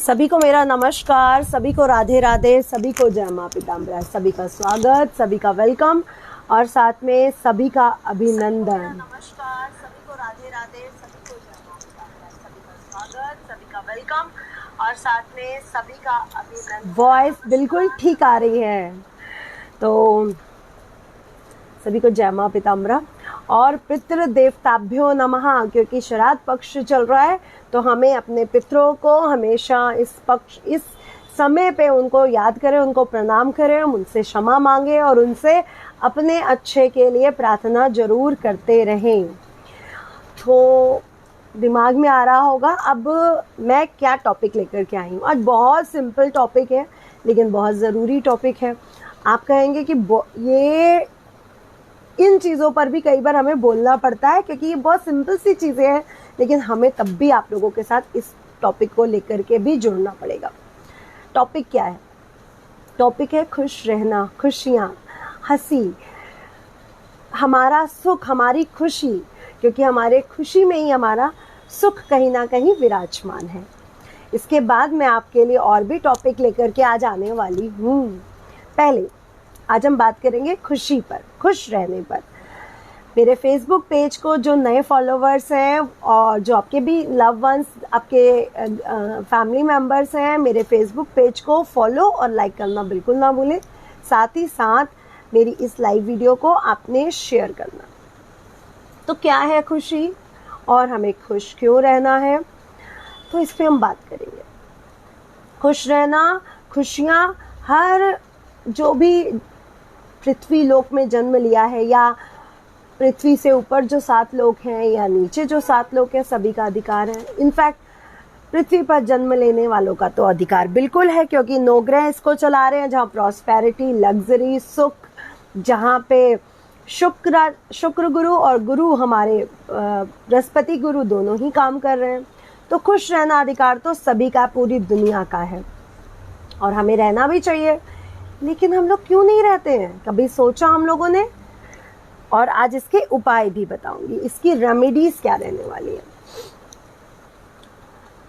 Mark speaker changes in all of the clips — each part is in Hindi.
Speaker 1: सभी को मेरा नमस्कार, सभी को राधे राधे, सभी को जय माँ पीताम्बरा, सभी का स्वागत, सभी का वेलकम और साथ में सभी का अभिनंदन। नमस्कार, सभी को राधे राधे, सभी को जय माँ पीताम्बरा, सभी का स्वागत, सभी का वेलकम और साथ में सभी का अभिनंदन। वॉइस बिल्कुल ठीक आ रही है तो सभी को जय माँ पीताम्बरा और पितृ देवताभ्यो नमः। क्योंकि श्राद्ध पक्ष चल रहा है तो हमें अपने पितरों को हमेशा इस समय पे उनको याद करें, उनको प्रणाम करें, उनसे क्षमा मांगे और उनसे अपने अच्छे के लिए प्रार्थना जरूर करते रहें। तो दिमाग में आ रहा होगा अब मैं क्या टॉपिक लेकर के आई हूँ। आज बहुत सिंपल टॉपिक है लेकिन बहुत ज़रूरी टॉपिक है। आप कहेंगे कि ये इन चीज़ों पर भी कई बार हमें बोलना पड़ता है क्योंकि ये बहुत सिंपल सी चीज़ें हैं, लेकिन हमें तब भी आप लोगों के साथ इस टॉपिक को लेकर के भी जुड़ना पड़ेगा। टॉपिक क्या है? टॉपिक है खुश रहना, खुशियाँ, हंसी, हमारा सुख, हमारी खुशी, क्योंकि हमारे खुशी में ही हमारा सुख कहीं ना कहीं विराजमान है। इसके बाद मैं आपके लिए और भी टॉपिक लेकर के आज आने वाली हूँ। पहले आज हम बात करेंगे खुशी पर, खुश रहने पर। मेरे फेसबुक पेज को जो नए फॉलोवर्स हैं और जो आपके भी लव वंस, आपके फैमिली मेम्बर्स हैं, मेरे फेसबुक पेज को फॉलो और लाइक करना बिल्कुल ना भूलें। साथ ही साथ मेरी इस लाइव वीडियो को आपने शेयर करना। तो क्या है खुशी और हमें खुश क्यों रहना है, तो इस पर हम बात करेंगे। खुश रहना, खुशियाँ, हर जो भी पृथ्वी लोक में जन्म लिया है या पृथ्वी से ऊपर जो 7 लोक हैं या नीचे जो 7 लोक हैं, सभी का अधिकार है। इनफैक्ट पृथ्वी पर जन्म लेने वालों का तो अधिकार बिल्कुल है, क्योंकि 9 ग्रह इसको चला रहे हैं, जहाँ प्रॉस्पेरिटी, लग्जरी, सुख, जहाँ पे शुक्र गुरु और गुरु हमारे बृहस्पति गुरु दोनों ही काम कर रहे हैं। तो खुश रहना अधिकार तो सभी का, पूरी दुनिया का है और हमें रहना भी चाहिए। लेकिन हम लोग क्यों नहीं रहते हैं, कभी सोचा हम लोगों ने? और आज इसके उपाय भी बताऊंगी, इसकी रेमेडीज क्या रहने वाली है।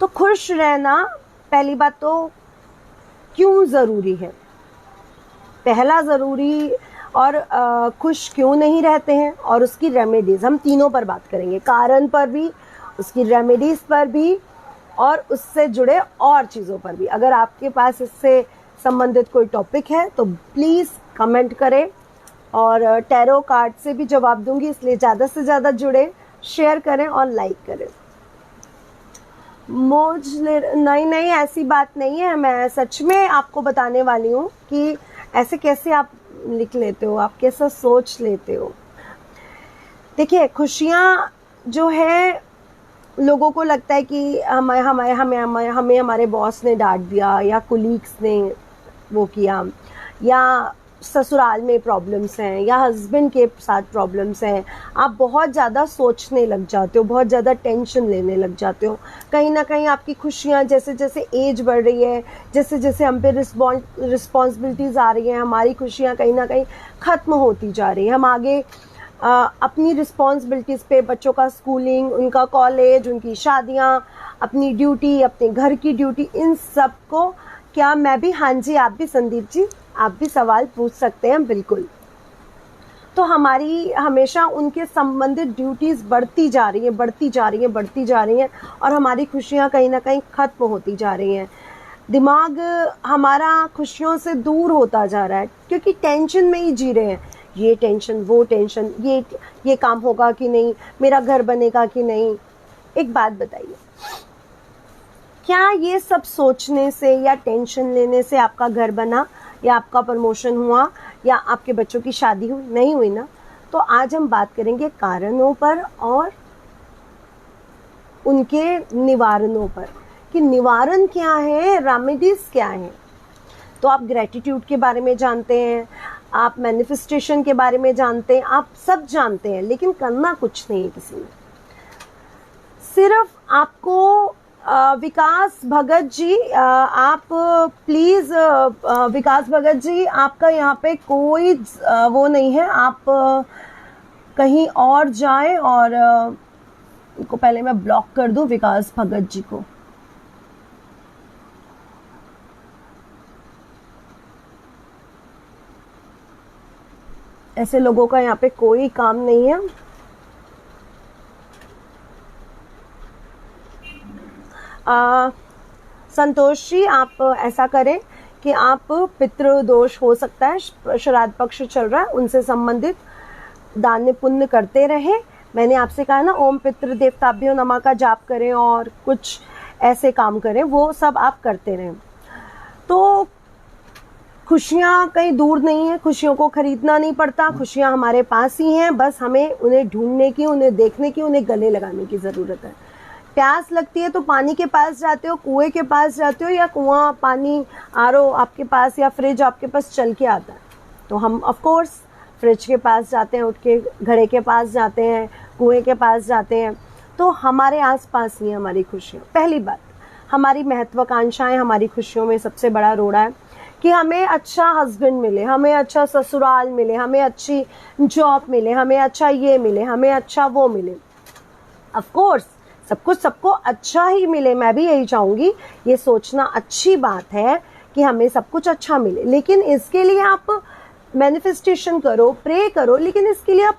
Speaker 1: तो खुश रहना, पहली बात तो क्यों ज़रूरी है, पहला ज़रूरी और खुश क्यों नहीं रहते हैं और उसकी रेमेडीज, हम तीनों पर बात करेंगे। कारण पर भी, उसकी रेमेडीज पर भी और उससे जुड़े और चीज़ों पर भी। अगर आपके पास इससे संबंधित कोई टॉपिक है तो प्लीज़ कमेंट करें और टैरो कार्ड से भी जवाब दूंगी, इसलिए ज़्यादा से ज़्यादा जुड़े, शेयर करें और लाइक करें। नहीं, ऐसी बात नहीं है। मैं सच में आपको बताने वाली हूँ कि ऐसे कैसे आप लिख लेते हो, आप कैसा सोच लेते हो। देखिए, खुशियाँ जो है, लोगों को लगता है कि हमें हमारे बॉस ने डांट दिया या कुलीग्स ने वो किया, या ससुराल में प्रॉब्लम्स हैं या हस्बैंड के साथ प्रॉब्लम्स हैं। आप बहुत ज़्यादा सोचने लग जाते हो, बहुत ज़्यादा टेंशन लेने लग जाते हो। कहीं ना कहीं आपकी खुशियाँ, जैसे जैसे एज बढ़ रही है, जैसे जैसे हम पे रिस्पॉन्सिबिलिटीज़ आ रही हैं, हमारी खुशियाँ कहीं ना कहीं ख़त्म होती जा रही हैं। हम आगे अपनी रिस्पॉन्सिबिलिटीज़ पे, बच्चों का स्कूलिंग, उनका कॉलेज, उनकी शादियाँ, अपनी ड्यूटी, अपने घर की ड्यूटी, इन सब को क्या मैं भी, हाँ जी आप भी, संदीप जी आप भी सवाल पूछ सकते हैं, बिल्कुल। तो हमारी हमेशा उनके संबंधित ड्यूटीज़ बढ़ती जा रही हैं और हमारी खुशियाँ कहीं ना कहीं ख़त्म होती जा रही हैं। दिमाग हमारा खुशियों से दूर होता जा रहा है क्योंकि टेंशन में ही जी रहे हैं। ये टेंशन, वो टेंशन, ये काम होगा कि नहीं, मेरा घर बनेगा कि नहीं। एक बात बताइए, क्या ये सब सोचने से या टेंशन लेने से आपका घर बना या आपका प्रमोशन हुआ या आपके बच्चों की शादी हुई? नहीं हुई ना। तो आज हम बात करेंगे कारणों पर और उनके निवारणों पर, कि निवारण क्या है, रेमेडीज क्या है। तो आप ग्रेटिट्यूड के बारे में जानते हैं, आप मैनिफेस्टेशन के बारे में जानते हैं, आप सब जानते हैं, लेकिन करना कुछ नहीं है किसी ने। सिर्फ आपको विकास भगत जी, आप प्लीज़, विकास भगत जी, आपका यहाँ पे कोई वो नहीं है, आप कहीं और जाएं और इनको पहले मैं ब्लॉक कर दूं, विकास भगत जी को। ऐसे लोगों का यहाँ पे कोई काम नहीं है। संतोष जी, आप ऐसा करें कि आप पितृदोष हो सकता है, श्राद्ध पक्ष चल रहा है, उनसे संबंधित दान पुण्य करते रहें। मैंने आपसे कहा ना, ओम पितृ देवताभ्यो नमः का जाप करें और कुछ ऐसे काम करें, वो सब आप करते रहें। तो खुशियाँ कहीं दूर नहीं है, खुशियों को खरीदना नहीं पड़ता, खुशियाँ हमारे पास ही हैं, बस हमें उन्हें ढूंढने की, उन्हें देखने की, उन्हें गले लगाने की ज़रूरत है। प्यास लगती है तो पानी के पास जाते हो, कुएं के पास जाते हो, या कुआं पानी आरओ आपके पास या फ्रिज आपके पास चल के आता है, तो हम ऑफ कोर्स फ्रिज के पास जाते हैं, उठ के घड़े के पास जाते हैं, कुएं के पास जाते हैं। तो हमारे आसपास ही है हमारी खुशियाँ। पहली बात, हमारी महत्वाकांक्षाएं हमारी खुशियों में सबसे बड़ा रोड़ा है कि हमें अच्छा हस्बैंड मिले, हमें अच्छा ससुराल मिले, हमें अच्छी जॉब मिले, हमें अच्छा ये मिले, हमें अच्छा वो मिले। ऑफ कोर्स सब कुछ सबको अच्छा ही मिले, मैं भी यही चाहूँगी, ये सोचना अच्छी बात है कि हमें सब कुछ अच्छा मिले, लेकिन इसके लिए आप मैनिफेस्टेशन करो, प्रे करो, लेकिन इसके लिए आप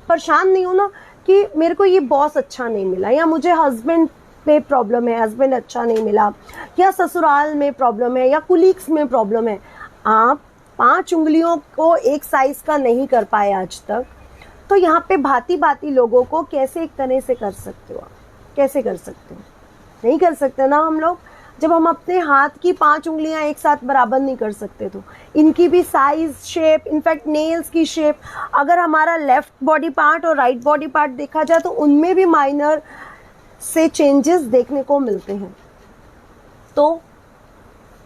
Speaker 1: परेशान नहीं हो ना कि मेरे को ये बॉस अच्छा नहीं मिला, या मुझे हस्बैंड पे प्रॉब्लम है, हस्बैंड अच्छा नहीं मिला, या ससुराल में प्रॉब्लम है, या कुलीग्स में प्रॉब्लम है। आप 5 उंगलियों को एक साइज का नहीं कर पाए आज तक, तो यहाँ पे भांति भांति लोगों को कैसे एक तरह से कर सकते हो आप? कैसे कर सकते हो? नहीं कर सकते ना हम लोग। जब हम अपने हाथ की 5 उंगलियां एक साथ बराबर नहीं कर सकते, तो इनकी भी साइज, शेप, इनफैक्ट नेल्स की शेप, अगर हमारा लेफ्ट बॉडी पार्ट और राइट बॉडी पार्ट देखा जाए तो उनमें भी माइनर से चेंजेस देखने को मिलते हैं। तो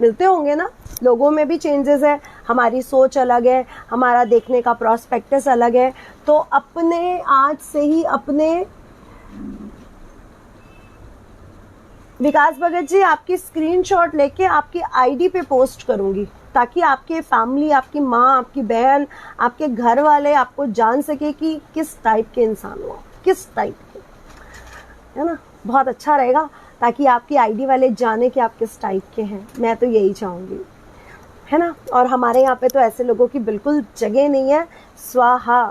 Speaker 1: मिलते होंगे ना, लोगों में भी चेंजेस है, हमारी सोच अलग है, हमारा देखने का प्रोस्पेक्टस अलग है। तो अपने आज से ही अपने विकास भगत जी, आपकी स्क्रीनशॉट लेके आपकी आईडी पे पोस्ट करूंगी, ताकि आपके फैमिली, आपकी माँ, आपकी बहन, आपके घर वाले आपको जान सके कि किस टाइप के इंसान हो, किस टाइप के, है ना। बहुत अच्छा रहेगा, ताकि आपकी आईडी वाले जाने कि आप किस टाइप के हैं। मैं तो यही चाहूँगी, है ना। और हमारे यहाँ पे तो ऐसे लोगों की बिल्कुल जगह नहीं है। स्वाहा।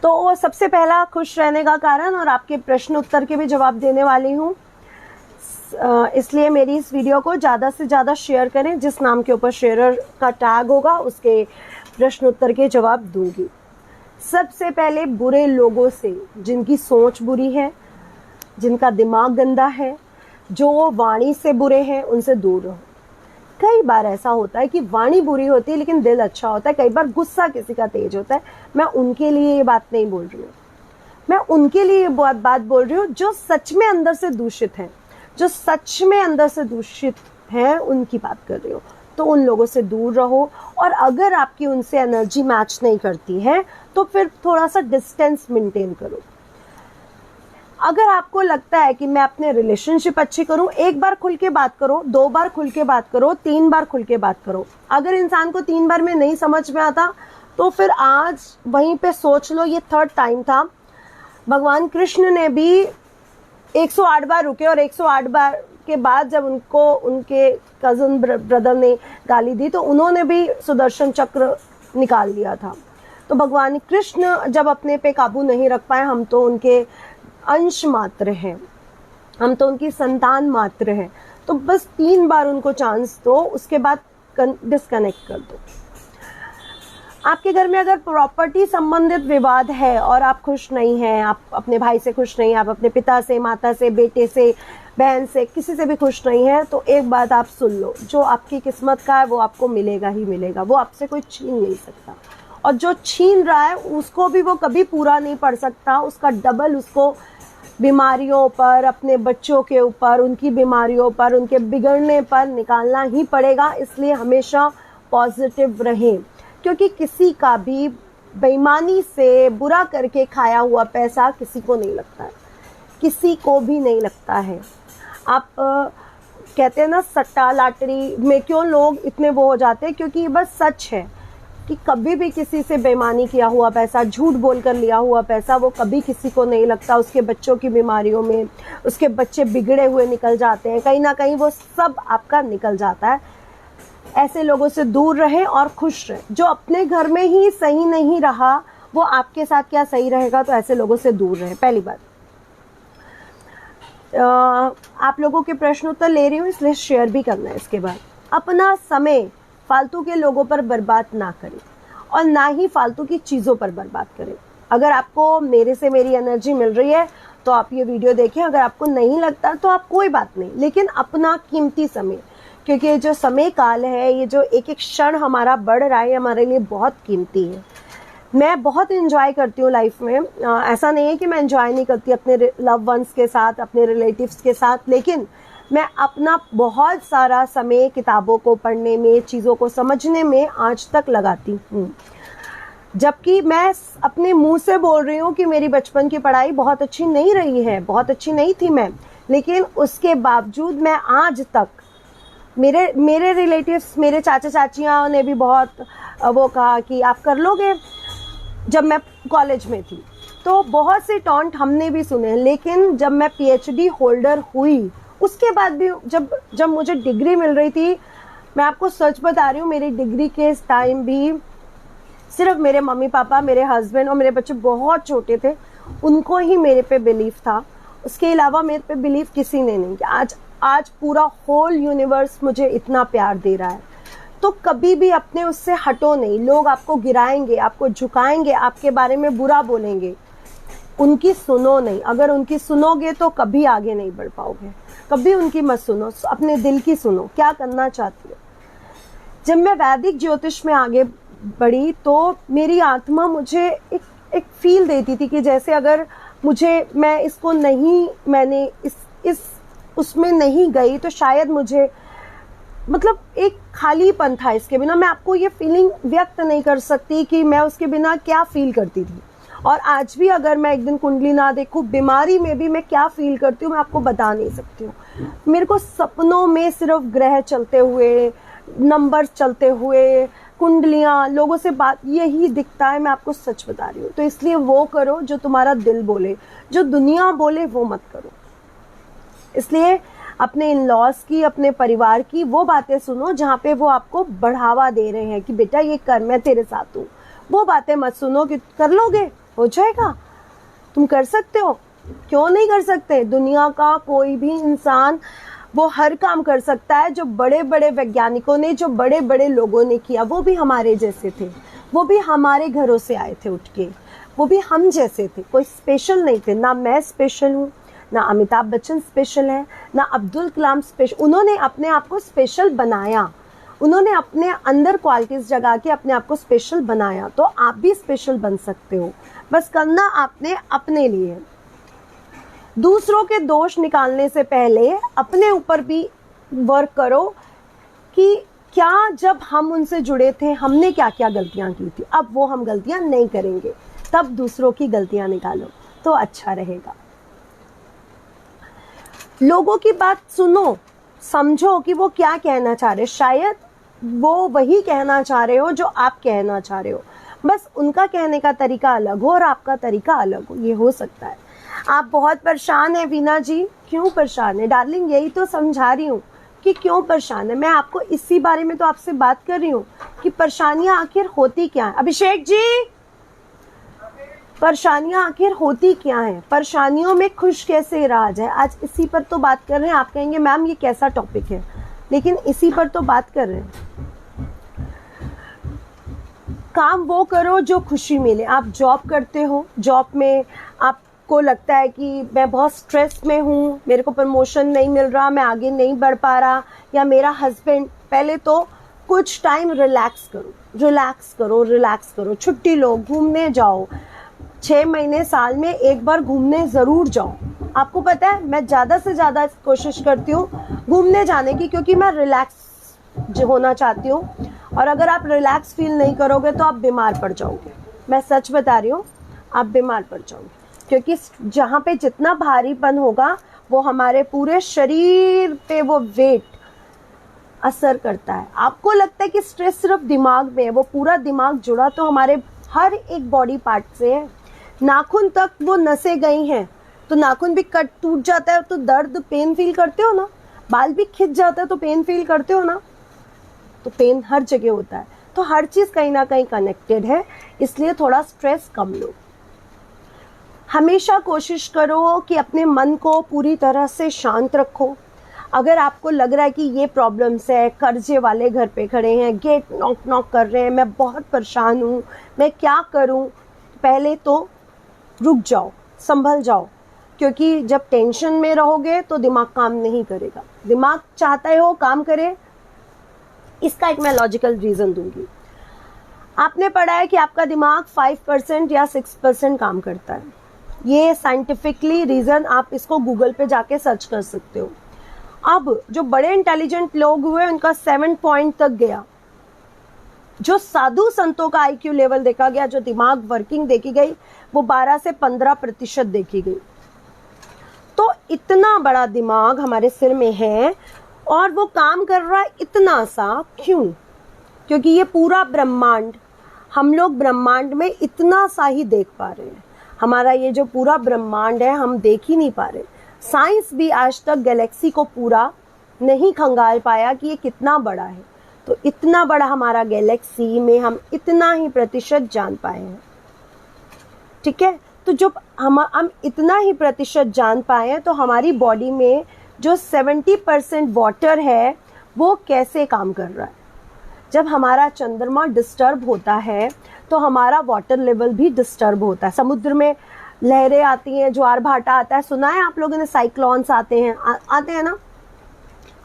Speaker 1: तो सबसे पहला खुश रहने का कारण, और आपके प्रश्न उत्तर के भी जवाब देने वाली हूँ, इसलिए मेरी इस वीडियो को ज़्यादा से ज़्यादा शेयर करें। जिस नाम के ऊपर शेयरर का टैग होगा उसके प्रश्न उत्तर के जवाब दूंगी। सबसे पहले, बुरे लोगों से, जिनकी सोच बुरी है, जिनका दिमाग गंदा है, जो वाणी से बुरे हैं, उनसे दूर रहो। कई बार ऐसा होता है कि वाणी बुरी होती है लेकिन दिल अच्छा होता है, कई बार गुस्सा किसी का तेज होता है। मैं उनके लिए ये बात नहीं बोल रही हूँ, मैं उनके लिए ये बात बोल रही हूँ जो सच में अंदर से दूषित हैं, जो सच में अंदर से दूषित हैं, उनकी बात कर रही हूँ। तो उन लोगों से दूर रहो, और अगर आपकी उनसे एनर्जी मैच नहीं करती है तो फिर थोड़ा सा डिस्टेंस मेंटेन करो। अगर आपको लगता है कि मैं अपने रिलेशनशिप अच्छे करूं, 1 बार खुल के बात करो, 2 बार खुल के बात करो, 3 बार खुल के बात करो। अगर इंसान को 3 बार में नहीं समझ में आता तो फिर आज वहीं पे सोच लो, ये 3rd टाइम था। भगवान कृष्ण ने भी 108 बार रुके, और 108 बार के बाद जब उनको उनके कजन ब्रदर ने गाली दी तो उन्होंने भी सुदर्शन चक्र निकाल लिया था। तो भगवान कृष्ण जब अपने पे काबू नहीं रख पाए, हम तो उनके अंश मात्र हैं, हम तो उनकी संतान मात्र हैं। तो बस 3 बार उनको चांस दो, उसके बाद डिस्कनेक्ट कर दो। आपके घर में अगर प्रॉपर्टी संबंधित विवाद है और आप खुश नहीं हैं, आप अपने भाई से खुश नहीं, आप अपने पिता से, माता से, बेटे से, बहन से, किसी से भी खुश नहीं है, तो एक बात आप सुन लो, जो आपकी किस्मत का है वो आपको मिलेगा ही मिलेगा, वो आपसे कोई छीन नहीं सकता। और जो छीन रहा है उसको भी वो कभी पूरा नहीं पड़ सकता, उसका डबल उसको बीमारियों पर, अपने बच्चों के ऊपर, उनकी बीमारियों पर, उनके बिगड़ने पर निकालना ही पड़ेगा। इसलिए हमेशा पॉजिटिव रहें, क्योंकि किसी का भी बेईमानी से बुरा करके खाया हुआ पैसा किसी को नहीं लगता है, किसी को भी नहीं लगता है। आप कहते हैं ना, सट्टा लॉटरी में क्यों लोग इतने वो हो जाते हैं, क्योंकि ये बस सच है कि कभी भी किसी से बेईमानी किया हुआ पैसा, झूठ बोलकर लिया हुआ पैसा, वो कभी किसी को नहीं लगता। उसके बच्चों की बीमारियों में उसके बच्चे बिगड़े हुए निकल जाते हैं, कहीं ना कहीं वो सब आपका निकल जाता है। ऐसे लोगों से दूर रहें और खुश रहें। जो अपने घर में ही सही नहीं रहा वो आपके साथ क्या सही रहेगा, तो ऐसे लोगों से दूर रहें। पहली बात, आप लोगों के प्रश्न उत्तर ले रही हूँ इसलिए शेयर भी करना है। इसके बाद अपना समय फालतू के लोगों पर बर्बाद ना करें और ना ही फालतू की चीज़ों पर बर्बाद करें। अगर आपको मेरे से मेरी एनर्जी मिल रही है तो आप ये वीडियो देखें, अगर आपको नहीं लगता तो आप कोई बात नहीं, लेकिन अपना कीमती समय, क्योंकि जो समय काल है, ये जो एक एक क्षण हमारा बढ़ रहा है, हमारे लिए बहुत कीमती है। मैं बहुत एंजॉय करती हूँ लाइफ में, ऐसा नहीं है कि मैं एंजॉय नहीं करती अपने लव वंस के साथ, अपने रिलेटिव्स के साथ, लेकिन मैं अपना बहुत सारा समय किताबों को पढ़ने में, चीज़ों को समझने में आज तक लगाती हूँ। जबकि मैं अपने मुंह से बोल रही हूँ कि मेरी बचपन की पढ़ाई बहुत अच्छी नहीं रही है, बहुत अच्छी नहीं थी मैं, लेकिन उसके बावजूद मैं आज तक, मेरे रिलेटिव्स, मेरे चाचा चाचियाँ ने भी बहुत वो कहा कि आप कर लोगे। जब मैं कॉलेज में थी तो बहुत से टॉन्ट हमने भी सुने, लेकिन जब मैं PhD होल्डर हुई उसके बाद भी, जब मुझे डिग्री मिल रही थी, मैं आपको सच बता रही हूँ, मेरी डिग्री के टाइम भी सिर्फ मेरे मम्मी पापा, मेरे हस्बैंड और मेरे बच्चे बहुत छोटे थे, उनको ही मेरे पे बिलीफ था। उसके अलावा मेरे पे बिलीफ किसी ने नहीं किया। आज पूरा होल यूनिवर्स मुझे इतना प्यार दे रहा है, तो कभी भी अपने उससे हटो नहीं। लोग आपको गिराएंगे, आपको झुकाएंगे, आपके बारे में बुरा बोलेंगे, उनकी सुनो नहीं। अगर उनकी सुनोगे तो कभी आगे नहीं बढ़ पाओगे। कभी उनकी मत सुनो, अपने दिल की सुनो, क्या करना चाहती हो। जब मैं वैदिक ज्योतिष में आगे बढ़ी तो मेरी आत्मा मुझे एक फील देती थी कि जैसे अगर मैं इसको नहीं, मैंने इस उसमें नहीं गई तो शायद मुझे, मतलब एक खालीपन था इसके बिना। मैं आपको ये फीलिंग व्यक्त नहीं कर सकती कि मैं उसके बिना क्या फील करती थी। और आज भी अगर मैं एक दिन कुंडली ना देखूं, बीमारी में भी मैं क्या फील करती हूँ मैं आपको बता नहीं सकती हूँ। मेरे को सपनों में सिर्फ ग्रह चलते हुए, नंबर चलते हुए, कुंडलियाँ, लोगों से बात, यही दिखता है। मैं आपको सच बता रही हूँ। तो इसलिए वो करो जो तुम्हारा दिल बोले, जो दुनिया बोले वो मत करो। इसलिए अपने इन लॉज की, अपने परिवार की वो बातें सुनो जहाँ पे वो आपको बढ़ावा दे रहे हैं कि बेटा ये कर, मैं तेरे साथ हूँ। वो बातें मत सुनो कि कर लोगे, हो जाएगा, तुम कर सकते हो, क्यों नहीं कर सकते। दुनिया का कोई भी इंसान वो हर काम कर सकता है। जो बड़े बड़े वैज्ञानिकों ने, जो बड़े बड़े लोगों ने किया, वो भी हमारे जैसे थे, वो भी हमारे घरों से आए थे उठ के, वो भी हम जैसे थे, कोई स्पेशल नहीं थे। ना मैं स्पेशल हूँ, ना अमिताभ बच्चन स्पेशल है, ना अब्दुल कलाम स्पेशल। उन्होंने अपने आप को स्पेशल बनाया, उन्होंने अपने अंदर क्वालिटीज जगा के अपने आप को स्पेशल बनाया। तो आप भी स्पेशल बन सकते हो, बस करना आपने अपने लिए। दूसरों के दोष निकालने से पहले अपने ऊपर भी वर्क करो कि क्या जब हम उनसे जुड़े थे हमने क्या क्या गलतियां की थी, अब वो हम गलतियां नहीं करेंगे। तब दूसरों की गलतियां निकालो तो अच्छा रहेगा। लोगों की बात सुनो, समझो कि वो क्या कहना चाह रहे। शायद वो वही कहना चाह रहे हो जो आप कहना चाह रहे हो, बस उनका कहने का तरीका अलग हो और आपका तरीका अलग हो। ये हो सकता है। आप बहुत परेशान हैं वीना जी, क्यों परेशान है डार्लिंग? यही तो समझा रही हूँ कि क्यों परेशान है। मैं आपको इसी बारे में तो आपसे बात कर रही हूँ कि परेशानियां आखिर होती क्या है। अभिषेक जी, परेशानियां आखिर होती क्या हैं? परेशानियों में खुश कैसे रहा जाए, आज इसी पर तो बात कर रहे हैं। आप कहेंगे मैम ये कैसा टॉपिक है, लेकिन इसी पर तो बात कर रहे हैं। काम वो करो जो खुशी मिले। आप जॉब करते हो, जॉब में आपको लगता है कि मैं बहुत स्ट्रेस में हूँ, मेरे को प्रमोशन नहीं मिल रहा, मैं आगे नहीं बढ़ पा रहा, या मेरा हस्बैंड, पहले तो कुछ टाइम रिलैक्स करो, रिलैक्स करो, रिलैक्स करो। छुट्टी लो, घूमने जाओ, 6 महीने साल में एक बार घूमने ज़रूर जाओ। आपको पता है मैं ज़्यादा से ज़्यादा कोशिश करती हूँ घूमने जाने की, क्योंकि मैं रिलैक्स होना चाहती हूँ। और अगर आप रिलैक्स फील नहीं करोगे तो आप बीमार पड़ जाओगे। मैं सच बता रही हूँ, आप बीमार पड़ जाओगे, क्योंकि जहाँ पे जितना भारीपन होगा वो हमारे पूरे शरीर पे वो वेट असर करता है। आपको लगता है कि स्ट्रेस सिर्फ दिमाग में है, वो पूरा दिमाग जुड़ा तो हमारे हर एक बॉडी पार्ट से है। नाखून तक वो नसें गई हैं, तो नाखून भी कट टूट जाता है तो दर्द, पेन फील करते हो ना। बाल भी खिंच जाता है तो पेन फील करते हो ना। तो पेन हर जगह होता है। तो हर चीज़ कहीं ना कहीं कनेक्टेड है, इसलिए थोड़ा स्ट्रेस कम लो। हमेशा कोशिश करो कि अपने मन को पूरी तरह से शांत रखो। अगर आपको लग रहा है कि ये प्रॉब्लम्स है, कर्जे वाले घर पे खड़े हैं, गेट नॉक नॉक कर रहे हैं, मैं बहुत परेशान हूँ, मैं क्या करूँ, पहले तो रुक जाओ, संभल जाओ। क्योंकि जब टेंशन में रहोगे तो दिमाग काम नहीं करेगा। दिमाग चाहता है वो काम करे, इसका एक मैं लॉजिकल रीज़न दूंगी। आपने पढ़ा है कि आपका दिमाग 5% या 6% काम करता है। ये साइंटिफिकली रीज़न, आप इसको गूगल पे जाके सर्च कर सकते हो। अब जो बड़े इंटेलिजेंट लोग हुए उनका 7 पॉइंट तक गया। जो साधु संतों का IQ लेवल देखा गया, जो दिमाग वर्किंग देखी गई, वो 12 से 15% देखी गई। तो इतना बड़ा दिमाग हमारे सिर में है और वो काम कर रहा है इतना सा, क्यों? क्योंकि ये पूरा ब्रह्मांड, हम लोग ब्रह्मांड में इतना सा ही देख पा रहे हैं। हमारा ये जो पूरा ब्रह्मांड है हम देख ही नहीं पा रहे। साइंस भी आज तक गैलेक्सी को पूरा नहीं खंगाल पाया कि ये कितना बड़ा है। तो इतना बड़ा हमारा गैलेक्सी में हम इतना ही प्रतिशत जान पाए हैं। ठीक है, तो जब हम इतना ही प्रतिशत जान पाए हैं, तो हमारी बॉडी में जो 70% वाटर है वो कैसे काम कर रहा है। जब हमारा चंद्रमा डिस्टर्ब होता है तो हमारा वाटर लेवल भी डिस्टर्ब होता है। समुद्र में लहरें आती हैं, ज्वार भाटा आता है, सुना है आप लोगों ने, साइक्लोन्स आते हैं, आते हैं ना।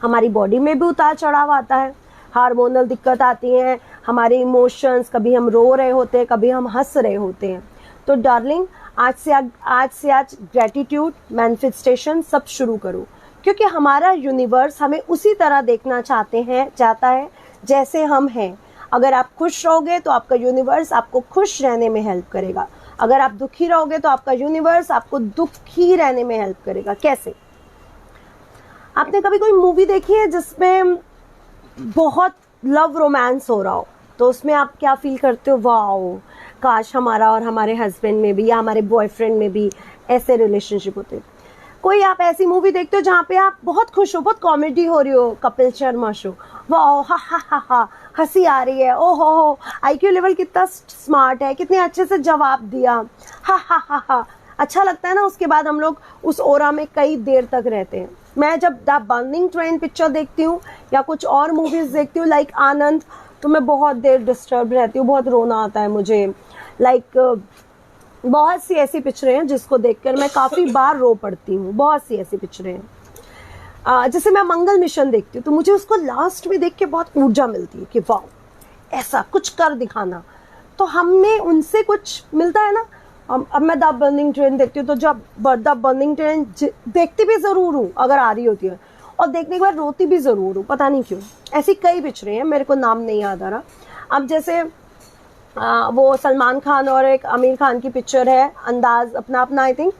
Speaker 1: हमारी बॉडी में भी उतार चढ़ाव आता है, हार्मोनल दिक्कत आती है, हमारे इमोशंस, कभी हम रो रहे होते हैं, कभी हम हंस रहे होते हैं। तो डार्लिंग, आज से ग्रेटिट्यूड, मैनिफेस्टेशन सब शुरू करो, क्योंकि हमारा यूनिवर्स हमें उसी तरह देखना चाहता है जैसे हम हैं। अगर आप खुश रहोगे तो आपका यूनिवर्स आपको खुश रहने में हेल्प करेगा। अगर आप दुखी रहोगे तो आपका यूनिवर्स आपको दुखी रहने में हेल्प करेगा। कैसे? आपने कभी कोई मूवी देखी है जिसमें बहुत लव रोमांस हो रहा हो, तो उसमें आप क्या फील करते हो? वाओ, काश हमारा और हमारे हस्बैंड में भी या हमारे बॉयफ्रेंड में भी ऐसे रिलेशनशिप होते। कोई आप ऐसी मूवी देखते हो जहाँ पे आप बहुत खुश हो, बहुत कॉमेडी हो रही हो, कपिल शर्मा शो, वाह, हा हा हा हा, हंसी आ रही है, ओ हो, IQ लेवल कितना स्मार्ट है, कितने अच्छे से जवाब दिया, हा हा हा हा, अच्छा लगता है ना। उसके बाद हम लोग उस ओरा में कई देर तक रहते हैं। मैं जब द बर्निंग ट्रेन पिक्चर देखती हूँ या कुछ और मूवीज देखती हूँ लाइक आनंद, तो मैं बहुत देर डिस्टर्ब रहती हूँ, बहुत रोना आता है मुझे। लाइक बहुत सी ऐसी पिक्चरें हैं जिसको देखकर मैं काफ़ी बार रो पड़ती हूँ। बहुत सी ऐसी पिक्चरें हैं। जैसे मैं मंगल मिशन देखती हूँ तो मुझे उसको लास्ट में देख के बहुत ऊर्जा मिलती है कि वाह, ऐसा कुछ कर दिखाना। तो हमें उनसे कुछ मिलता है ना। अब मैं द बर्निंग ट्रेन देखती हूँ तो जब द बर्निंग ट्रेन देखती भी ज़रूर हूँ अगर आ रही होती है, और देखने के बाद रोती भी ज़रूर हूँ, पता नहीं क्यों। ऐसी कई पिक्चरें हैं, मेरे को नाम नहीं याद आ रहा। अब जैसे वो सलमान खान और एक आमिर खान की पिक्चर है अंदाज अपना अपना, आई थिंक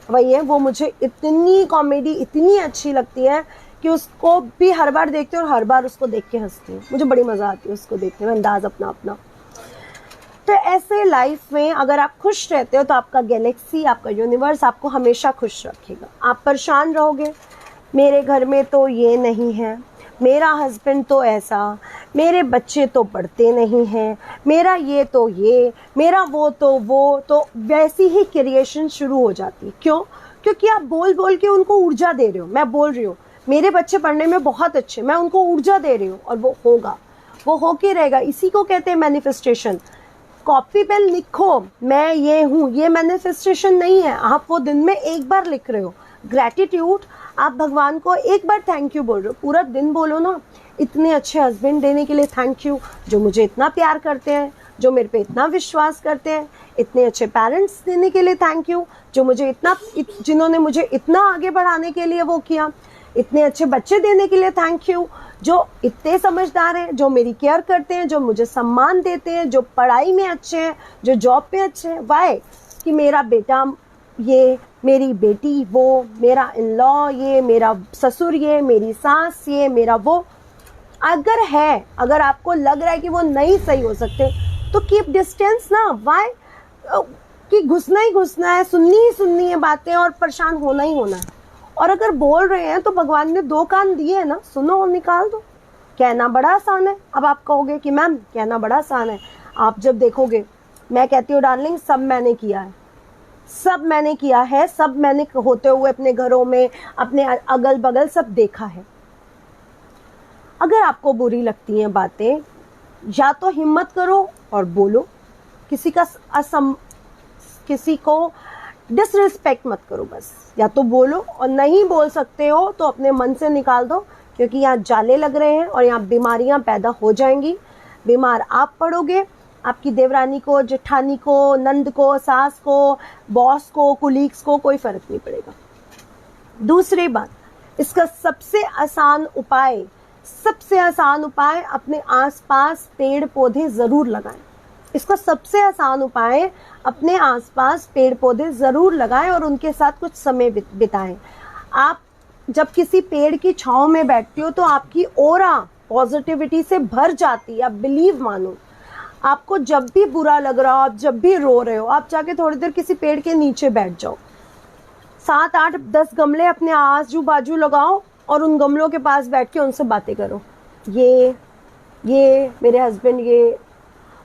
Speaker 1: वही है। वो मुझे इतनी कॉमेडी इतनी अच्छी लगती है कि उसको भी हर बार देखती हूँ और हर बार उसको देख के हंसती हूँ। मुझे बड़ी मज़ा आती है उसको देखने में, अंदाज अपना अपना। तो ऐसे लाइफ में अगर आप खुश रहते हो तो आपका गैलेक्सी, आपका यूनिवर्स आपको हमेशा खुश रखेगा। आप परेशान रहोगे, मेरे घर में तो ये नहीं है, मेरा हस्बैंड तो ऐसा, मेरे बच्चे तो पढ़ते नहीं हैं, मेरा ये तो ये, मेरा वो तो वैसी ही क्रिएशन शुरू हो जाती है। क्यों? क्योंकि आप बोल बोल के उनको ऊर्जा दे रहे हो। मैं बोल रही हूँ मेरे बच्चे पढ़ने में बहुत अच्छे, मैं उनको ऊर्जा दे रही हूँ और वो होगा, वो होके रहेगा। इसी को कहते हैं मैनिफेस्टेशन। कॉपी पेन लिखो, मैं ये हूँ, ये मैनिफेस्टेशन नहीं है। आप वो दिन में एक बार लिख रहे हो। ग्रैटिट्यूड, आप भगवान को एक बार थैंक यू बोल रहे हो, पूरा दिन बोलो ना, इतने अच्छे हस्बैंड देने के लिए थैंक यू, जो मुझे इतना प्यार करते हैं, जो मेरे पे इतना विश्वास करते हैं। इतने अच्छे पेरेंट्स देने के लिए थैंक यू, जो मुझे जिन्होंने मुझे इतना आगे बढ़ाने के लिए वो किया। इतने अच्छे बच्चे देने के लिए थैंक यू, जो इतने समझदार हैं, जो मेरी केयर करते हैं, जो मुझे सम्मान देते हैं, जो पढ़ाई में अच्छे हैं, जो जॉब पे अच्छे हैं। वाई? कि मेरा बेटा ये, मेरी बेटी वो, मेरा इन लॉ ये, मेरा ससुर ये, मेरी सास ये, मेरा वो। अगर आपको लग रहा है कि वो नहीं सही हो सकते तो कीप डिस्टेंस ना। वाई? कि घुसना ही घुसना है, सुननी ही सुननी है बातें और परेशान होना ही होना है। और अगर बोल रहे हैं तो भगवान ने 2 कान दिए हैं ना, सुनो और निकाल दो। कहना बड़ा आसान है। अब आप कहोगे कि मैम कहना बड़ा आसान है, आप जब देखोगे, मैं कहती हूँ डार्लिंग सब मैंने किया है, सब मैंने किया है, सब मैंने होते हुए अपने घरों में, अपने अगल बगल सब देखा है। अगर आपको बुरी लगती हैं बातें, या तो हिम्मत करो और बोलो, किसी को डिसरिस्पेक्ट मत करो, बस या तो बोलो, और नहीं बोल सकते हो तो अपने मन से निकाल दो, क्योंकि यहाँ जाले लग रहे हैं और यहाँ बीमारियां पैदा हो जाएंगी। बीमार आप पड़ोगे, आपकी देवरानी को, जेठानी को, नंद को, सास को, बॉस को, कुलीग्स को कोई फर्क नहीं पड़ेगा। दूसरी बात, इसका सबसे आसान उपाय अपने आसपास पेड़ पौधे जरूर लगाएं। इसका सबसे आसान उपाय अपने आसपास पेड़ पौधे जरूर लगाएं और उनके साथ कुछ समय बिताएं। आप जब किसी पेड़ की छांव में बैठते हो तो आपकी ऑरा पॉजिटिविटी से भर जाती है। आप बिलीव मानो, आपको जब भी बुरा लग रहा हो, आप जब भी रो रहे हो, आप जाके थोड़ी देर किसी पेड़ के नीचे बैठ जाओ, 7, 8, 10 गमले अपने आजू बाजू लगाओ और उन गमलों के पास बैठ के उनसे बातें करो, ये मेरे हस्बैंड, ये,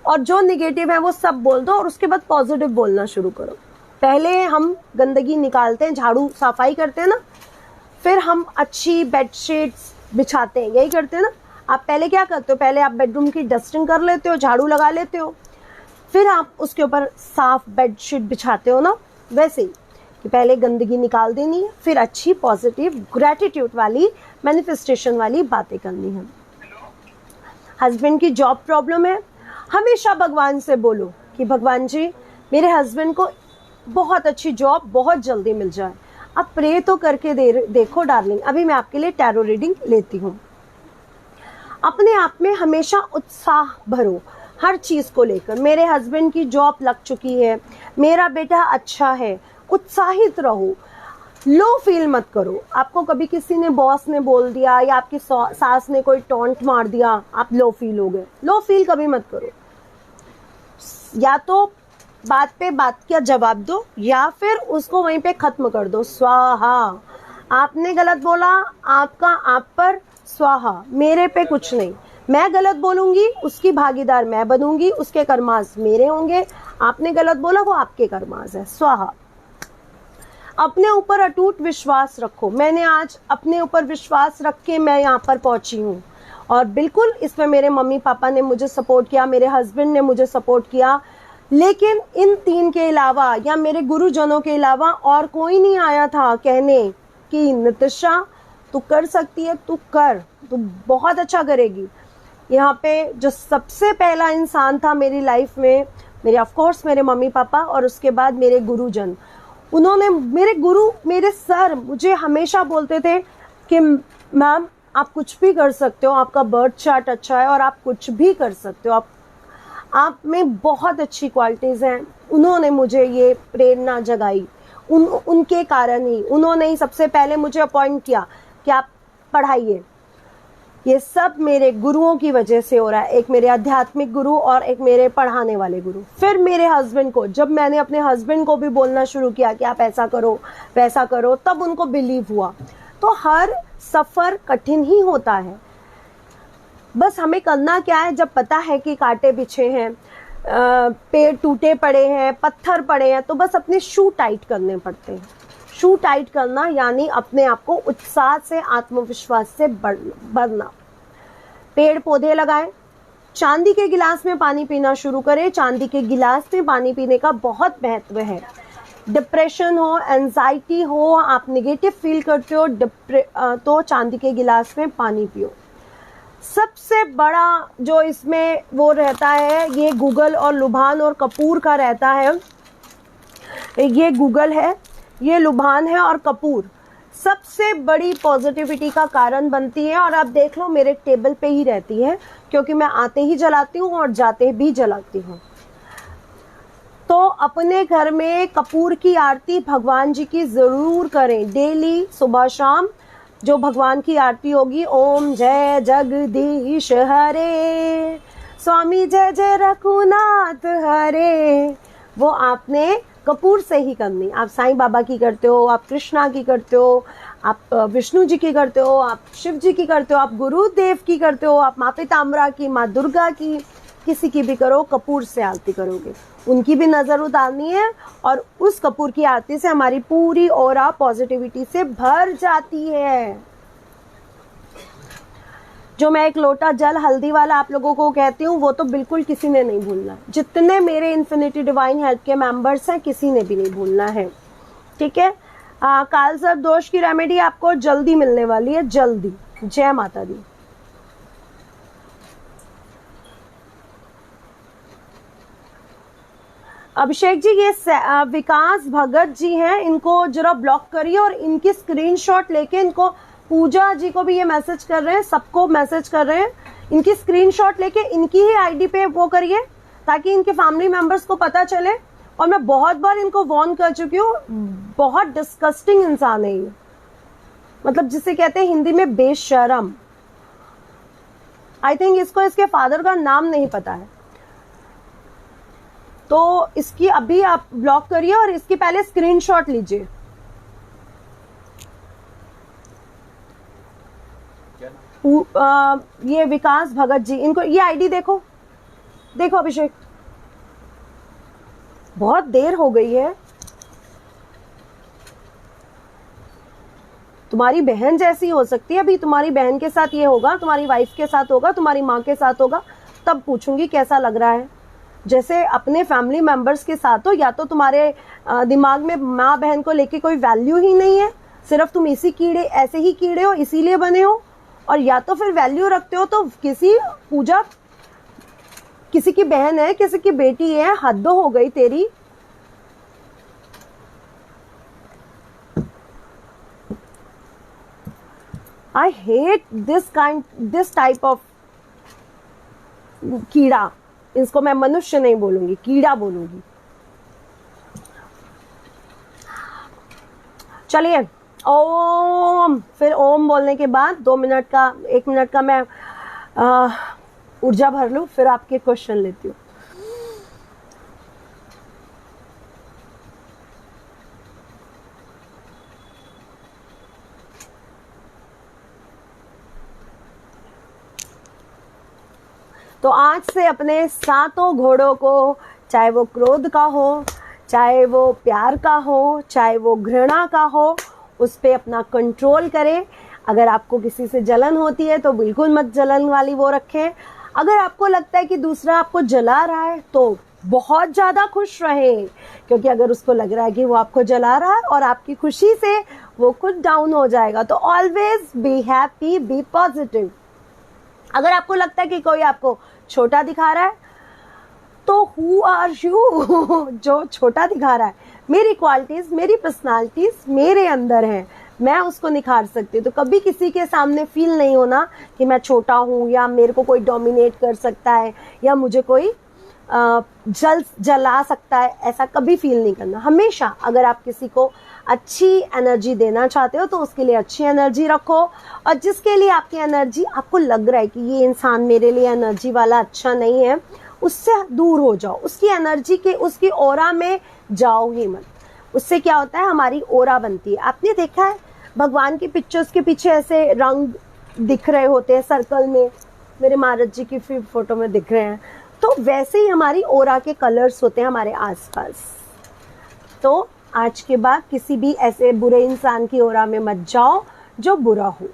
Speaker 1: और जो निगेटिव है वो सब बोल दो और उसके बाद पॉजिटिव बोलना शुरू करो। पहले हम गंदगी निकालते हैं, झाड़ू सफाई करते हैं ना, फिर हम अच्छी बेडशीट्स बिछाते हैं, यही करते हैं ना। आप पहले क्या करते हो, पहले आप बेडरूम की डस्टिंग कर लेते हो, झाड़ू लगा लेते हो, फिर आप उसके ऊपर साफ बेडशीट बिछाते हो ना। वैसे ही कि पहले गंदगी निकाल देनी है, फिर अच्छी पॉजिटिव ग्रैटिट्यूड वाली मैनिफेस्टेशन वाली बातें करनी है। हस्बैंड की जॉब प्रॉब्लम है, हमेशा भगवान से बोलो कि भगवान जी मेरे हस्बैंड को बहुत अच्छी जॉब बहुत जल्दी मिल जाए। अब प्रे तो करके देखो डार्लिंग। अभी मैं आपके लिए टैरो रीडिंग लेती हूँ। अपने आप में हमेशा उत्साह भरो हर चीज को लेकर। मेरे हस्बैंड की जॉब लग चुकी है, मेरा बेटा अच्छा है, उत्साहित रहो, लो फील मत करो। आपको कभी किसी ने, बॉस ने बोल दिया या आपकी सास ने कोई टॉन्ट मार दिया, आप लो फील हो गए, लो फील कभी मत करो। या तो बात पे बात का जवाब दो या फिर उसको वहीं पे खत्म कर दो। स्वाहा, आपने गलत बोला, आपका आप पर स्वाहा, मेरे पे कुछ नहीं। मैं गलत बोलूंगी, उसकी भागीदार मैं बनूंगी, उसके कर्मास मेरे होंगे। आपने गलत बोला, वो आपके कर्मास है। स्वाहा। अपने ऊपर अटूट विश्वास रखो। मैंने आज अपने ऊपर विश्वास रख के मैं यहाँ पर पहुंची हूँ, और बिल्कुल इसमें मेरे मम्मी पापा ने मुझे सपोर्ट किया, मेरे हस्बैंड ने मुझे सपोर्ट किया, लेकिन इन 3 के अलावा या मेरे गुरुजनों के अलावा और कोई नहीं आया था कहने कि नितिशा तू कर सकती है, तू कर, तू बहुत अच्छा करेगी। यहाँ पे जो सबसे पहला इंसान था मेरी लाइफ में, मेरे ऑफ कोर्स मेरे मम्मी पापा, और उसके बाद मेरे गुरुजन। उन्होंने, मेरे गुरु, मेरे सर मुझे हमेशा बोलते थे कि मैम आप कुछ भी कर सकते हो, आपका बर्थ चार्ट अच्छा है और आप कुछ भी कर सकते हो, आप में बहुत अच्छी क्वालिटीज़ हैं। उन्होंने मुझे ये प्रेरणा जगाई, उनके कारण ही, उन्होंने ही सबसे पहले मुझे अपॉइंट किया कि आप पढ़ाइए। ये सब मेरे गुरुओं की वजह से हो रहा है, एक मेरे आध्यात्मिक गुरु और एक मेरे पढ़ाने वाले गुरु। फिर मेरे हस्बैंड को, जब मैंने अपने हस्बैंड को भी बोलना शुरू किया कि आप ऐसा करो वैसा करो, तब उनको बिलीव हुआ। तो हर सफ़र कठिन ही होता है, बस हमें करना क्या है, जब पता है कि कांटे बिछे हैं, पेड़ टूटे पड़े हैं, पत्थर पड़े हैं, तो बस अपने शू टाइट करने पड़ते हैं। शू टाइट करना यानी अपने आप को उत्साह से, आत्मविश्वास से बढ़ना। पेड़ पौधे लगाएं, चांदी के गिलास में पानी पीना शुरू करें। चांदी के गिलास में पानी पीने का बहुत महत्व है। डिप्रेशन हो, एंजाइटी हो, आप निगेटिव फील करते हो, तो चांदी के गिलास में पानी पियो। सबसे बड़ा जो इसमें वो रहता है, ये गूगल और लुभान और कपूर का रहता है। ये गूगल है, ये लुभान है और कपूर सबसे बड़ी पॉजिटिविटी का कारण बनती है। और आप देख लो मेरे टेबल पे ही रहती है, क्योंकि मैं आते ही जलाती हूँ और जाते भी जलाती हूँ। तो अपने घर में कपूर की आरती भगवान जी की जरूर करें, डेली सुबह शाम। जो भगवान की आरती होगी, ओम जय जगदीश हरे, स्वामी जय जय रघुनाथ हरे, वो आपने कपूर से ही करनी। आप साईं बाबा की करते हो, आप कृष्णा की करते हो, आप विष्णु जी की करते हो, आप शिव जी की करते हो, आप गुरुदेव की करते हो, आप माँ पीताम्बरा की, माँ दुर्गा की, किसी की भी करो, कपूर से आरती करोगे, उनकी भी नजर उतारनी है। और उस कपूर की आरती से हमारी पूरी ऑरा पॉजिटिविटी से भर जाती है। जो मैं एक लोटा जल हल्दी वाला आप लोगों को कहती हूँ, वो तो बिल्कुल किसी ने नहीं भूलना। जितने मेरे इन्फिनिटी डिवाइन हेल्प के मेंबर्स हैं, किसी ने भी नहीं भूलना है, ठीक है। कालसर्प दोष की रेमेडी आपको जल्दी मिलने वाली है, जल्दी। जय माता दी। अभिषेक जी, ये विकास भगत जी हैं, इनको जरा ब्लॉक करिए और इनकी स्क्रीनशॉट लेके इनको, पूजा जी को भी ये मैसेज कर रहे हैं, सबको मैसेज कर रहे हैं, इनकी स्क्रीनशॉट लेके इनकी ही आईडी पे वो करिए ताकि इनके फैमिली मेंबर्स को पता चले। और मैं बहुत बार इनको वार्न कर चुकी हूँ, बहुत डिस्कस्टिंग इंसान है ये, मतलब जिसे कहते हैं हिंदी में बेशरम। आई थिंक इसको इसके फादर का नाम नहीं पता है, तो इसकी अभी आप ब्लॉक करिए और इसकी पहले स्क्रीनशॉट लीजिए। ये विकास भगत जी, इनको ये आईडी देखो, देखो अभिषेक, बहुत देर हो गई है। तुम्हारी बहन जैसी हो सकती है, अभी तुम्हारी बहन के साथ ये होगा, तुम्हारी वाइफ के साथ होगा, तुम्हारी माँ के साथ होगा, तब पूछूंगी कैसा लग रहा है। जैसे अपने फैमिली मेंबर्स के साथ हो, या तो तुम्हारे दिमाग में माँ बहन को लेके कोई वैल्यू ही नहीं है, सिर्फ तुम इसी कीड़े, ऐसे ही कीड़े हो, इसीलिए बने हो, और या तो फिर वैल्यू रखते हो तो किसी पूजा, किसी की बहन है, किसी की बेटी है, हद हो गई तेरी। I hate this type of कीड़ा। इसको मैं मनुष्य नहीं बोलूंगी, कीड़ा बोलूंगी। चलिए ओम, फिर ओम बोलने के बाद 2 मिनट का, 1 मिनट का मैं ऊर्जा भर लूं, फिर आपके क्वेश्चन लेती हूँ। तो आज से अपने 7 घोड़ों को, चाहे वो क्रोध का हो, चाहे वो प्यार का हो, चाहे वो घृणा का हो, उस पे अपना कंट्रोल करें। अगर आपको किसी से जलन होती है तो बिल्कुल मत जलन वाली वो रखें। अगर आपको लगता है कि दूसरा आपको जला रहा है तो बहुत ज़्यादा खुश रहें, क्योंकि अगर उसको लग रहा है कि वो आपको जला रहा है और आपकी खुशी से वो खुद डाउन हो जाएगा। तो always be happy, be positive. अगर आपको लगता है कि कोई आपको छोटा दिखा रहा है तो हु आर यू जो छोटा दिखा रहा है? मेरी क्वालिटीज, मेरी पर्सनालिटीज मेरे अंदर है, मैं उसको निखार सकती हूँ। तो कभी किसी के सामने फील नहीं होना कि मैं छोटा हूँ या मेरे को कोई डोमिनेट कर सकता है या मुझे कोई जला सकता है, ऐसा कभी फील नहीं करना। हमेशा अगर आप किसी को अच्छी एनर्जी देना चाहते हो तो उसके लिए अच्छी एनर्जी रखो, और जिसके लिए आपकी एनर्जी, आपको लग रहा है कि ये इंसान मेरे लिए एनर्जी वाला अच्छा नहीं है, उससे दूर हो जाओ, उसकी एनर्जी के, उसकी ऑरा में जाओ ही मत। उससे क्या होता है, हमारी ऑरा बनती है। आपने देखा है भगवान की पिक्चर्स के पीछे ऐसे रंग दिख रहे होते हैं सर्कल में, मेरे महाराज जी की फोटो में दिख रहे हैं, तो वैसे ही हमारी ऑरा के कलर्स होते हैं हमारे आसपास। तो आज के बाद किसी भी ऐसे बुरे इंसान की ऑरा में मत जाओ जो बुरा हो,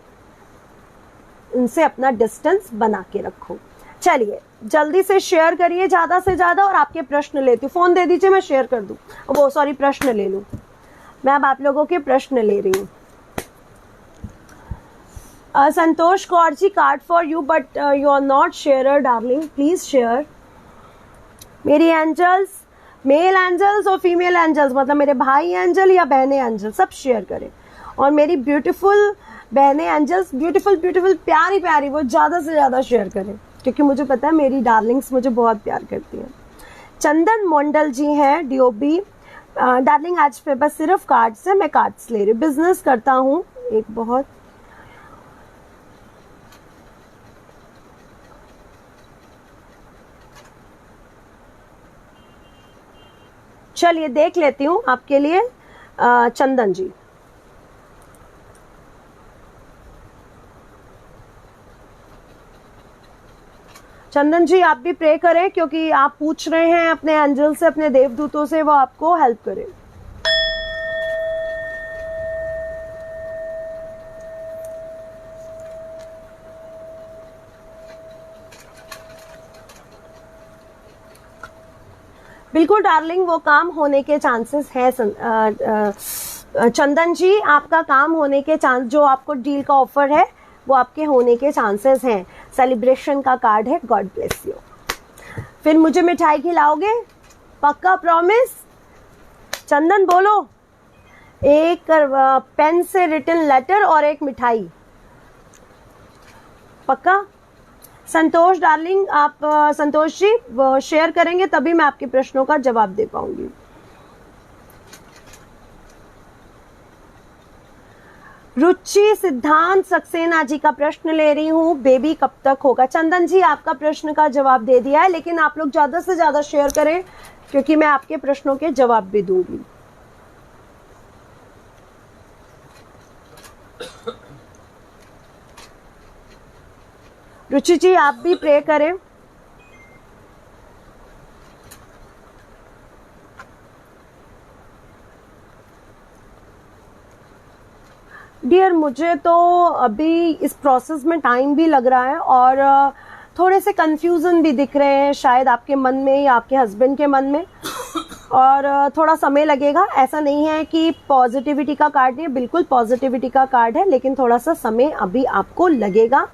Speaker 1: उनसे अपना डिस्टेंस बना के रखो। चलिए जल्दी से शेयर करिए ज़्यादा से ज़्यादा, और आपके प्रश्न लेती हूँ। फ़ोन दे दीजिए, मैं शेयर कर दूँ, वो सॉरी प्रश्न ले लूँ। मैं अब आप लोगों के प्रश्न ले रही हूँ। Santosh Kaur ji, card for you but you are not share darling, please share. मेरी एंजल्स, मेल एंजल्स और फीमेल एंजल्स, मतलब मेरे भाई एंजल या बहनें एंजल, सब शेयर करें। और मेरी ब्यूटीफुल बहनें एंजल्स, ब्यूटीफुल ब्यूटीफुल प्यारी प्यारी, वो ज़्यादा से ज़्यादा शेयर करें, क्योंकि मुझे पता है मेरी डार्लिंग्स मुझे बहुत प्यार करती हैं। चंदन मंडल जी हैं डीओबी, डार्लिंग आज पे बस सिर्फ कार्ड्स है, मैं कार्ड्स ले रही हूँ, बिजनेस करता हूँ एक बहुत। चलिए देख लेती हूँ आपके लिए। चंदन जी, चंदन जी आप भी प्रे करें, क्योंकि आप पूछ रहे हैं अपने एंजल से, अपने देवदूतों से, वो आपको हेल्प करें। बिल्कुल डार्लिंग, वो काम होने के चांसेस है। चंदन जी आपका काम होने के चांस, जो आपको डील का ऑफर है वो आपके होने के चांसेस हैं। सेलिब्रेशन का कार्ड है, गॉड ब्लेस यू। फिर मुझे मिठाई खिलाओगे? पक्का प्रॉमिस? चंदन बोलो। एक पेन से रिटन लेटर और एक मिठाई, पक्का? संतोष डार्लिंग, आप संतोष जी शेयर करेंगे तभी मैं आपके प्रश्नों का जवाब दे पाऊंगी। रुचि सिद्धांत सक्सेना जी का प्रश्न ले रही हूँ, बेबी कब तक होगा? चंदन जी आपका प्रश्न का जवाब दे दिया है, लेकिन आप लोग ज्यादा से ज्यादा शेयर करें क्योंकि मैं आपके प्रश्नों के जवाब भी दूंगी। रुचि जी आप भी प्रे करें। डियर, मुझे तो अभी इस प्रोसेस में टाइम भी लग रहा है और थोड़े से कंफ्यूजन भी दिख रहे हैं, शायद आपके मन में या आपके हस्बैंड के मन में, और थोड़ा समय लगेगा। ऐसा नहीं है कि पॉजिटिविटी का कार्ड नहीं है, बिल्कुल पॉजिटिविटी का कार्ड है, लेकिन थोड़ा सा समय अभी आपको लगेगा।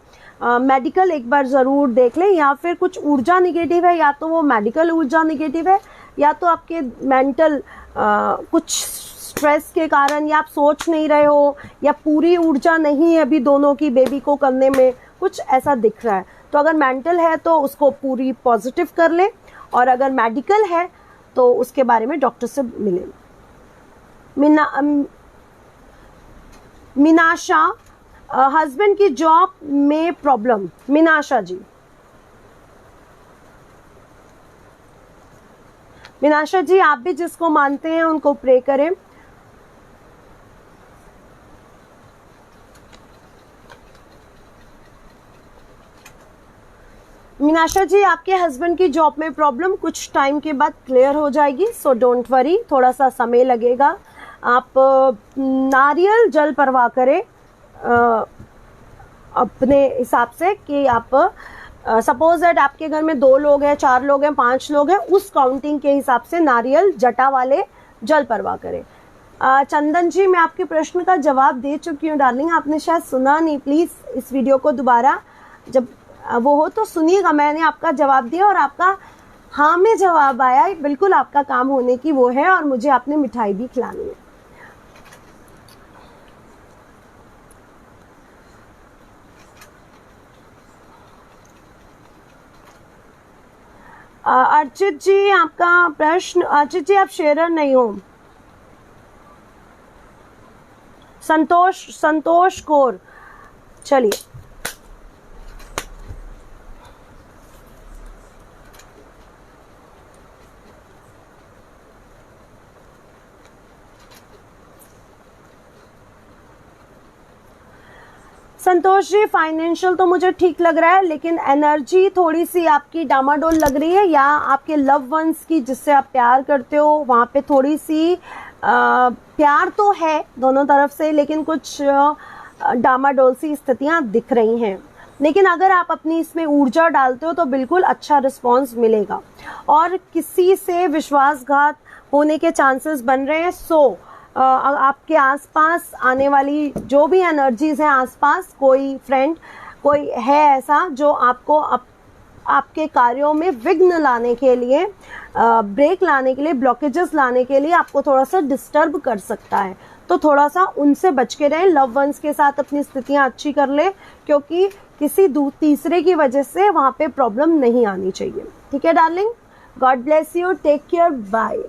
Speaker 1: मेडिकल एक बार ज़रूर देख लें, या फिर कुछ ऊर्जा निगेटिव है, या तो वो मेडिकल ऊर्जा निगेटिव है, या तो आपके मेंटल कुछ स्ट्रेस के कारण, या आप सोच नहीं रहे हो, या पूरी ऊर्जा नहीं है अभी दोनों की बेबी को करने में, कुछ ऐसा दिख रहा है। तो अगर मेंटल है तो उसको पूरी पॉजिटिव कर ले, और अगर मेडिकल है तो उसके बारे में डॉक्टर से मिले। मीनाशा, हस्बैंड की जॉब में प्रॉब्लम। मीनाशा जी, मीनाशा जी आप भी जिसको मानते हैं उनको प्रे करें। मीनाशा जी आपके हस्बैंड की जॉब में प्रॉब्लम कुछ टाइम के बाद क्लियर हो जाएगी, सो डोंट वरी, थोड़ा सा समय लगेगा। आप नारियल जल परवाह करें अपने हिसाब से, कि आप सपोज दैट आपके घर में 2 लोग हैं, 4 लोग हैं, 5 लोग हैं, उस काउंटिंग के हिसाब से नारियल जटा वाले जल परवाह करें। चंदन जी मैं आपके प्रश्न का जवाब दे चुकी हूँ डार्लिंग, आपने शायद सुना नहीं, प्लीज़ इस वीडियो को दोबारा जब वो हो तो सुनिएगा। मैंने आपका जवाब दिया और आपका हाँ में जवाब आया, बिल्कुल आपका काम होने की वो है, और मुझे आपने मिठाई भी खिलानी है। अर्चित जी आपका प्रश्न, अर्चित जी आप शेयर नहीं हो। संतोष कौर, चलिए संतोष जी, फाइनेंशियल तो मुझे ठीक लग रहा है, लेकिन एनर्जी थोड़ी सी आपकी डामाडोल लग रही है, या आपके लव वंस की जिससे आप प्यार करते हो वहाँ पे थोड़ी सी प्यार तो है दोनों तरफ से, लेकिन कुछ डामाडोल सी स्थितियाँ दिख रही हैं। लेकिन अगर आप अपनी इसमें ऊर्जा डालते हो तो बिल्कुल अच्छा रिस्पॉन्स मिलेगा, और किसी से विश्वासघात होने के चांसेस बन रहे हैं। सो आपके आसपास आने वाली जो भी एनर्जीज हैं, आसपास कोई फ्रेंड कोई है ऐसा जो आपको आपके कार्यों में विघ्न लाने के लिए, ब्रेक लाने के लिए, ब्लॉकेजेस लाने के लिए आपको थोड़ा सा डिस्टर्ब कर सकता है, तो थोड़ा सा उनसे बच के रहें। लव वंस के साथ अपनी स्थितियां अच्छी कर ले, क्योंकि किसी तीसरे की वजह से वहाँ पे प्रॉब्लम नहीं आनी चाहिए। ठीक है darling, God bless you, take care, bye.